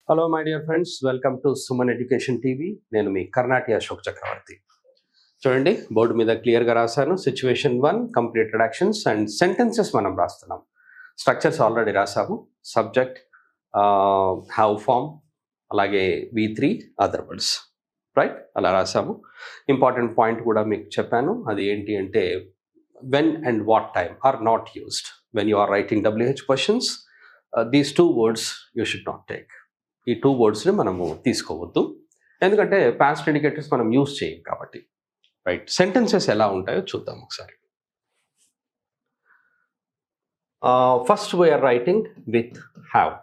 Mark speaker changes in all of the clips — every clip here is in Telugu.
Speaker 1: Hello, my dear friends. Welcome to Suman Education TV. నేను మీ కర్ణాటి అశోక్ చక్రవర్తి. చూడండి బోర్డు మీద క్లియర్గా రాశాను. Situation 1 completed actions and sentences మనం రాస్తున్నాం. స్ట్రక్చర్స్ ఆల్రెడీ రాసాము. సబ్జెక్ట్, హ్యావ్ ఫామ్, అలాగే V3 అదర్ వర్డ్స్, రైట్? అలా రాసాము. ఇంపార్టెంట్ పాయింట్ కూడా మీకు చెప్పాను. అది ఏంటి అంటే when and what time are not used. When you are writing WH questions, these two words you should not take. ఈ 2 వర్డ్స్ని మనము తీసుకోవద్దు, ఎందుకంటే పాస్ట్ ఇండికేటర్స్ మనం యూజ్ చేయం కాబట్టి. రైట్, సెంటెన్సెస్ ఎలా ఉంటాయో చూద్దాం ఒకసారి. First we are writing with have.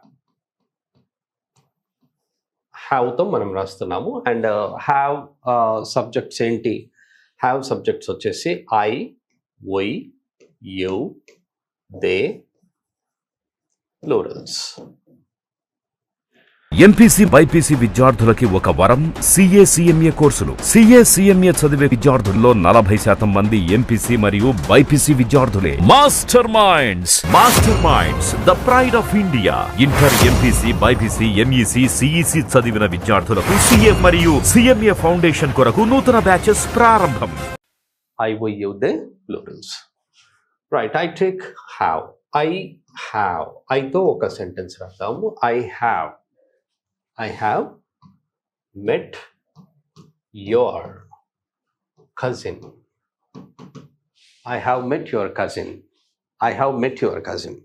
Speaker 1: హ్యావ్తో మనం రాస్తున్నాము. అండ్ హ్యావ్ సబ్జెక్ట్స్ ఏంటి? హ్యావ్ సబ్జెక్ట్స్ వచ్చేసి I, why, you, they, plurals.
Speaker 2: MPC BiPC విద్యార్థులకి ఒక వరం CA CMA కోర్సులు. CA CMA చదివే విద్యార్థుల్లో 40% మంది ఎంపీసీ మరియు బైపీసీ విద్యార్థులే. Master Minds the pride of India. Inter, MPC, BiPC, MEC, CEC చదివిన విద్యార్థులకు CA మరియు CMA ఫౌండేషన్ కొరకు నూతన బ్యాచెస్ ప్రారంభం.
Speaker 1: I, we, you, they, plurals. Right, I take have. I have. I తో ఒక sentence రాద్దాము. I have met your cousin. I have met your cousin. I have met your cousin.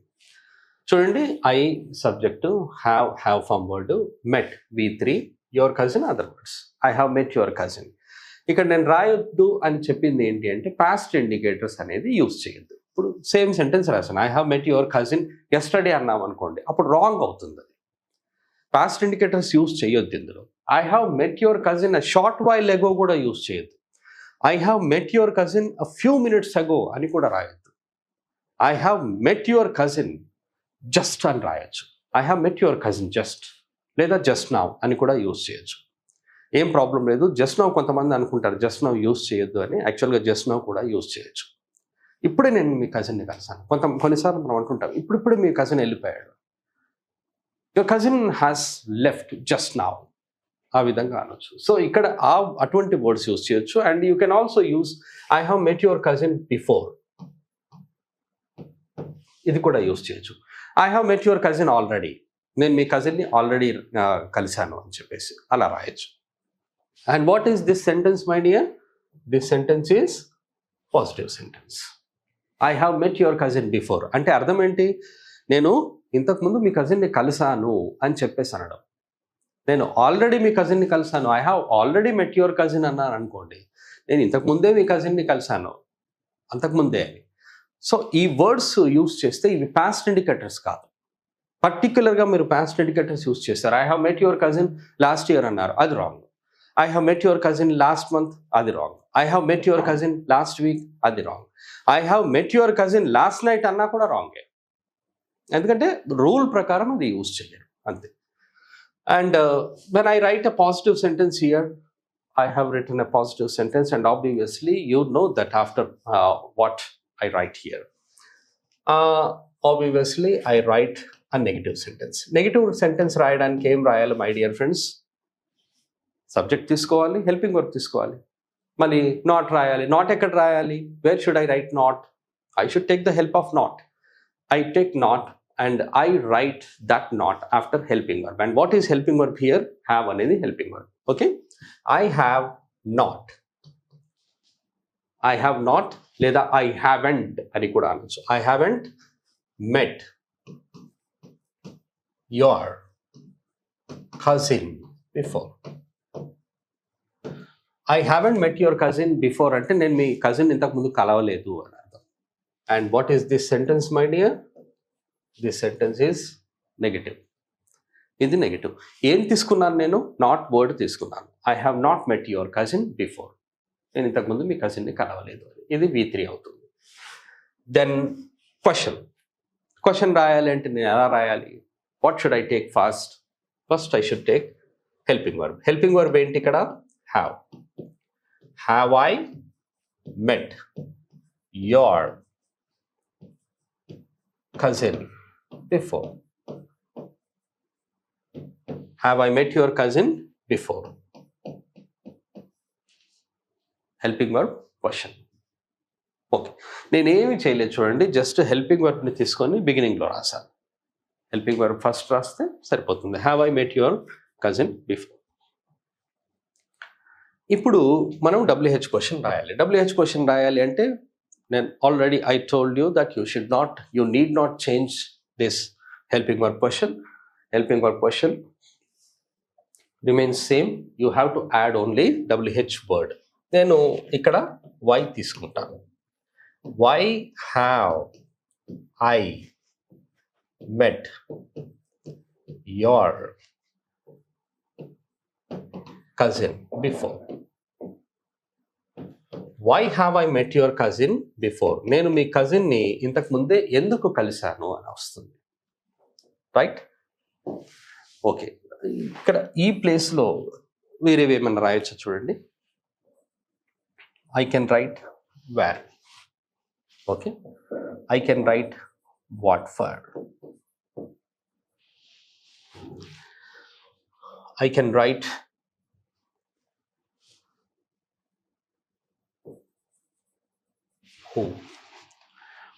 Speaker 1: చూడండి, I subject, have form word, met V3, your cousin other words. I have met your cousin. ఇక్కడ నేను రాయొద్దు అని చెప్పింది ఏంటి అంటే పాస్ట్ ఇండికేటర్స్ అనేది యూజ్ చేయొద్దు. ఇప్పుడు సేమ్ సెంటెన్స్ రాశాను, I have met your cousin yesterday అన్నాం అనుకోండి, అప్పుడు రాంగ్ అవుతుంది. అది పాస్ట్ ఇండికేటర్స్ యూజ్ చేయొద్దు ఇందులో. I have met your cousin a short while ago కూడా యూజ్ చేయొద్దు. I have met your cousin a few minutes ago అని కూడా రాయొద్దు. I have met your cousin just అని రాయొచ్చు. I have met your cousin just, లేదా జస్ట్ నౌ అని కూడా యూజ్ చేయొచ్చు. ఏం ప్రాబ్లం లేదు. జస్ట్ నౌ కొంతమంది అనుకుంటారు జస్ట్ నౌ యూజ్ చేయొద్దు అని. యాక్చువల్గా జస్ట్ నౌ కూడా యూజ్ చేయొచ్చు. ఇప్పుడే నేను మీ కజిన్ని కలిసాను. కొన్నిసార్లు మనం అనుకుంటాం ఇప్పుడిప్పుడే మీ కజిన్ వెళ్ళిపోయాడు. Your cousin has left just now, ఆ విధంగా అనొచ్చు. సో ఇక్కడ అటువంటి వర్డ్స్ యూజ్ చేయొచ్చు. And you can also use I have met your cousin before, ఇది కూడా యూజ్ చేయొచ్చు. I have met your cousin already, నేను మీ కజిన్ని ఆల్రెడీ కలిశాను అని చెప్పేసి అలా రాయొచ్చు. And what is this sentence my dear? This sentence is positive sentence. I have met your cousin before అంటే అర్థం ఏంటి? నేను ఇంతకుముందు మీ కజిన్ని కలిసాను అని చెప్పేసి అనడం. నేను ఆల్రెడీ మీ కజిన్ని కలిసాను, I have already met your cousin అన్నాను అనుకోండి, నేను ఇంతకుముందే మీ కజిన్ని కలిసాను అంతకుముందే అని. సో ఈ వర్డ్స్ యూజ్ చేస్తే ఇవి పాస్ట్ ఇండికేటర్స్ కాదు. పర్టికులర్గా మీరు పాస్ట్ ఇండికేటర్స్ యూజ్ చేస్తారు. I have met your cousin last year అన్నారు, అది wrong. I have met your cousin last month, అది wrong. I have met your cousin last week, అది wrong. I have met your cousin last night అన్నా కూడా రాంగే, ఎందుకంటే రూల్ ప్రకారం అది యూజ్ చేయరు అంతే. And when I write a positive sentence here, I have written a positive sentence and obviously you know that after what I write here, obviously I write a negative sentence. Negative sentence రాయడానికి ఏం రాయాలి మై డియర్ ఫ్రెండ్స్? సబ్జెక్ట్ తీసుకోవాలి, హెల్పింగ్ వర్బ్ తీసుకోవాలి, మళ్ళీ నాట్ రాయాలి. నాట్ ఎక్కడ రాయాలి? Wear should I right not? I should take the help of not. I take not and I write that not after helping verb. And what is helping verb here? Have అనేది helping verb. Okay? I have not. I have not లేదా I haven't అని కూడా అనొచ్చు. I haven't met your cousin before. I haven't met your cousin before అంటే నేను మీ కజిన్ ఇంతకుముందు కలవలేదు అని అర్థం. And what is this sentence my dear? This sentence is negative. ఇది నెగిటివ్. ఏం తీసుకున్నాను నేను? నాట్ వర్డ్ తీసుకున్నాను. I have not met your cousin before, నేను ఇంతకుముందు మీ కజిన్ని కలవలేదు. ఇది V3 అవుతుంది. దెన్ క్వశ్చన్ రాయాలి అంటే నేను ఎలా రాయాలి? What should I take first? First I should take helping verb. Helping verb ఏంటి ఇక్కడ? Have I met your cousin before. Have I met your cousin before. Helping verb question. Okay, నేనేమి చేయలేదు చూడండి, జస్ట్ హెల్పింగ్ వర్బ్ని తీసుకొని బిగినింగ్లో రాశాను. హెల్పింగ్ వర్బ్ ఫస్ట్ రాస్తే సరిపోతుంది. Have I met your cousin before. ఇప్పుడు మనం WH క్వశ్చన్ రాయాలి. WH క్వశ్చన్ రాయాలి అంటే నేను already I told you that you need not change this helping verb question. Helping verb question remains same. You have to add only WH word. నేను ఇక్కడ why తీసుకుంటాను. Why have I met your cousin before? Why have I met your cousin before? నేను మీ కజిన్ని ఇంతకు ముందే ఎందుకు కలిశాను అని వస్తుంది. రైట్? ఓకే, ఇక్కడ ఈ ప్లేస్లో వేరేవి ఏమన్నా రాయొచ్చు చూడండి. I can right where. Okay, I can write what for. I can write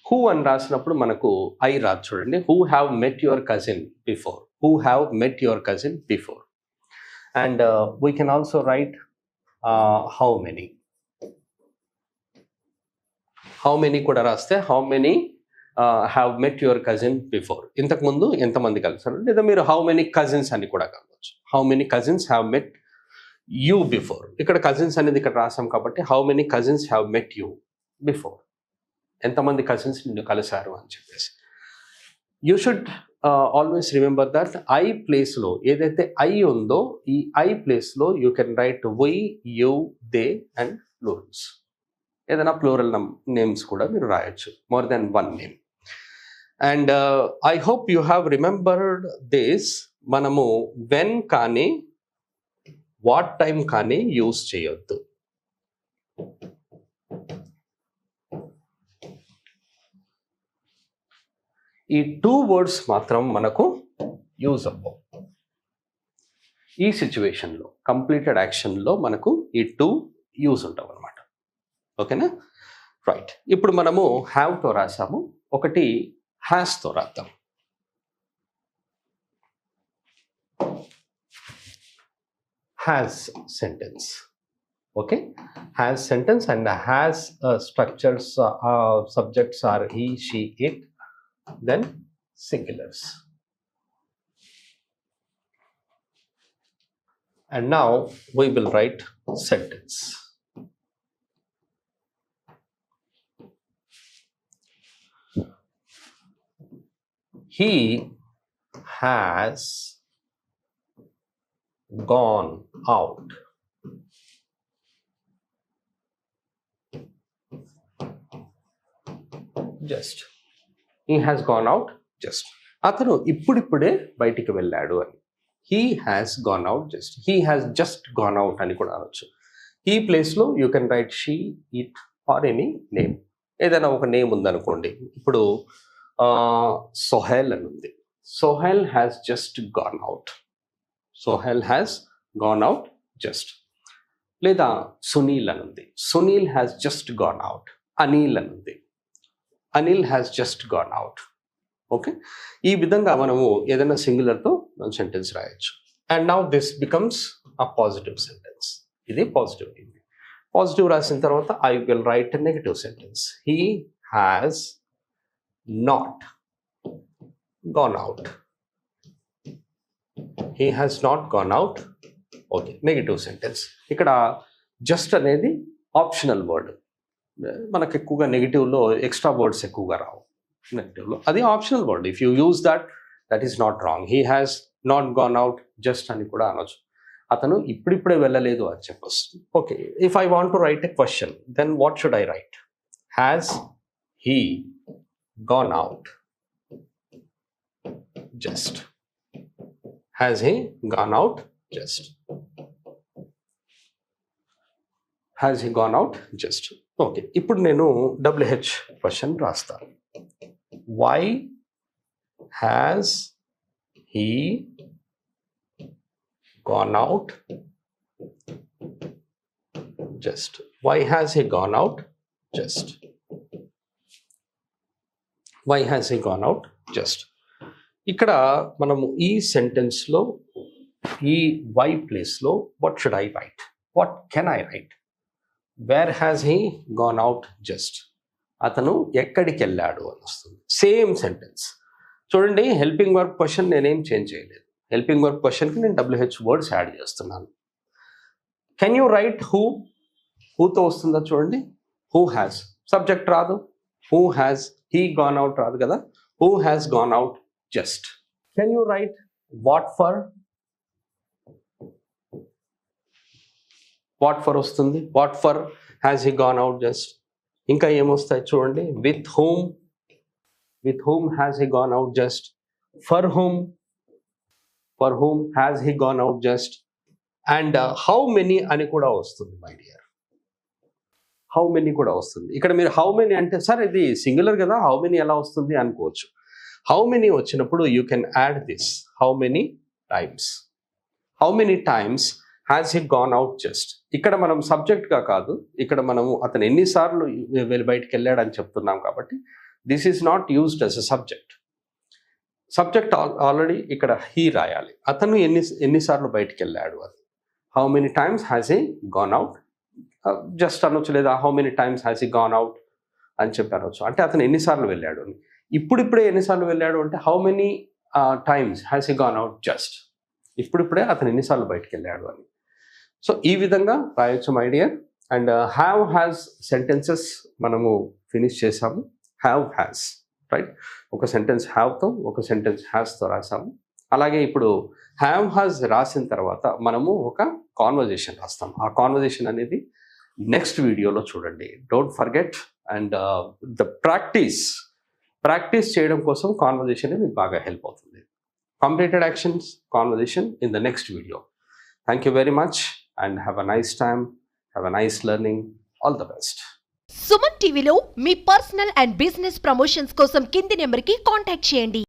Speaker 1: who అని రాసినప్పుడు మనకు ఐ రాదు చూడండి. Who have met your cousin before. Who have met your cousin before. And we can also right how many. How many కూడా రాస్తే how many have met your cousin before. ఇంతకుముందు ఎంతమంది కలిసారు, లేదా మీరు హౌ మెనీ కజిన్స్ అని కూడా కలవచ్చు. How many cousins have met you before. ఇక్కడ కజిన్స్ అనేది ఇక్కడ రాసాం కాబట్టి how many cousins have met you before. ఎంతమంది కజిన్స్ నిన్ను కలిశారు అని చెప్పేసి. You should always remember that I ప్లేస్లో ఏదైతే ఐ ఉందో ఈ ఐ ప్లేస్లో you can write we, you, they and plurals. ఏదైనా ప్లూరల్ నేమ్స్ కూడా మీరు రాయొచ్చు, more than one name. And I hope you have remembered this. మనము వెన్ కానీ వాట్ టైం కానీ యూజ్ చేయొద్దు. ఈ 2 words మాత్రం మనకు యూజ్ అవ్వవు. ఈ సిచ్యువేషన్లో కంప్లీటెడ్ యాక్షన్లో మనకు ఈ 2 యూజ్ ఉంటావు అనమాట. ఓకేనా? రైట్. ఇప్పుడు మనము హ్యావ్తో రాసాము, ఒకటి హ్యాస్తో రాద్దాం. Has sentence. Okay, has sentence and has structures, subjects are he, she, it, then singulars. And now we will write sentence. He has gone out. Just. He has gone out just. అతను ఇప్పుడిప్పుడే బయటికి వెళ్ళాడు అని. He has gone out just. He has just gone out అని కూడా అనొచ్చు. ఈ ప్లేస్లో you can write she, it or any name. ఏదైనా ఒక నేమ్ ఉందనుకోండి. ఇప్పుడు సోహెల్ అని ఉంది. Sohel has just gone out. Sohel has gone out just. లేదా సునీల్ అని ఉంది. Sunil has just gone out. Anil అని ఉంది. Anil has just gone out. Okay, ఈ విధంగా మనము ఏదైనా సింగులర్తో మనం సెంటెన్స్ రాయొచ్చు. And now this becomes a positive sentence. ఇది పాజిటివ్. పాజిటివ్ రాసిన తర్వాత I will write a negative sentence. He has not gone out. He has not gone out. Okay, negative sentence. ఇక్కడ జస్ట్ అనేది ఆప్షనల్ వర్డ్. మనకు ఎక్కువగా నెగిటివ్లో ఎక్స్ట్రా వర్డ్స్ ఎక్కువగా రావు. నెగిటివ్లో అది optional word. If you use that is not wrong. He has not gone out just అని కూడా అనొచ్చు. అతను ఇప్పుడిప్పుడే వెళ్ళలేదు అని చెప్పొచ్చు. Okay, if I want to write a question, then what should I write? Has he gone out just. Has he gone out just. Has he gone out just. Okay, ఇప్పుడు నేను WH క్వశ్చన్ రాస్తాను. Why has he gone out just. Why has he gone out just? Why has he gone out just? ఇక్కడ మనము ఈ సెంటెన్స్లో ఈ వై ప్లేస్లో what should I write, what can I write? Where has he gone out just, అతను ఎక్కడికి వెళ్ళాడు అని వస్తుంది. Same sentence. చూడండి, హెల్పింగ్ వర్క్ క్వశ్చన్ నేనేం చేంజ్ చేయలేదు. హెల్పింగ్ వర్క్ క్వశ్చన్కి నేను WH వర్డ్స్ యాడ్ చేస్తున్నాను. Can you write who? హూతో వస్తుందా చూడండి. హూ హ్యాస్, సబ్జెక్ట్ రాదు. Who has, he gone out రాదు కదా. Who has gone out just. Can you write what for? What for వస్తుంది. What for has he gone out just. ఇంకా ఏమొస్తాయి చూడండి. With whom, with whom has he gone out just. For whom, for whom has he gone out just. And how many అని కూడా వస్తుంది మై డియర్. హౌ మెనీ కూడా వస్తుంది. ఇక్కడ మీరు హౌ మెనీ అంటే సార్ ఇది సింగులర్ కదా, హౌ మెనీ ఎలా వస్తుంది అనుకోవచ్చు. హౌ మెనీ వచ్చినప్పుడు you can add this. How many times, how many times has he gone out just. ఇక్కడ మనం సబ్జెక్ట్గా కాదు, ఇక్కడ మనము అతను ఎన్నిసార్లు బయటికి వెళ్ళాడని చెప్తున్నాం కాబట్టి this is not used as a subject. Subject already ఇక్కడ హీ రాయాలి. అతను ఎన్నిసార్లు బయటికి వెళ్ళాడు అని. How many times has he gone out just అనొచ్చు, లేదా how many times has he gone out అని చెప్పి అనొచ్చు. అంటే అతను ఎన్నిసార్లు వెళ్ళాడు అని. ఇప్పుడిప్పుడే ఎన్నిసార్లు వెళ్ళాడు అంటే how many times has he gone out just. ఇప్పుడిప్పుడే అతను ఎన్నిసార్లు బయటికి వెళ్ళాడు అని. సో ఈ విధంగా రాయొచ్చు my dear. And have has sentences మనము ఫినిష్ చేసాము. Have has, right. ఒక సెంటెన్స్ హ్యావ్తో, ఒక సెంటెన్స్ హ్యాస్తో రాసాము. అలాగే ఇప్పుడు హ్యావ్ హ్యాస్ రాసిన తర్వాత మనము ఒక కాన్వర్జేషన్ రాస్తాం. ఆ కాన్వర్జేషన్ అనేది నెక్స్ట్ వీడియోలో చూడండి. Don't forget. And the practice చేయడం కోసం కాన్వర్జేషన్ మీకు బాగా హెల్ప్ అవుతుంది. Completed actions conversation in the next video. Thank you very much and have a nice time, have a nice learning. All the best.
Speaker 3: Suman టీవీలో మీ పర్సనల్ అండ్ బిజినెస్ ప్రమోషన్స్ కోసం కింది నెంబర్కి కాంటాక్ట్ చేయండి.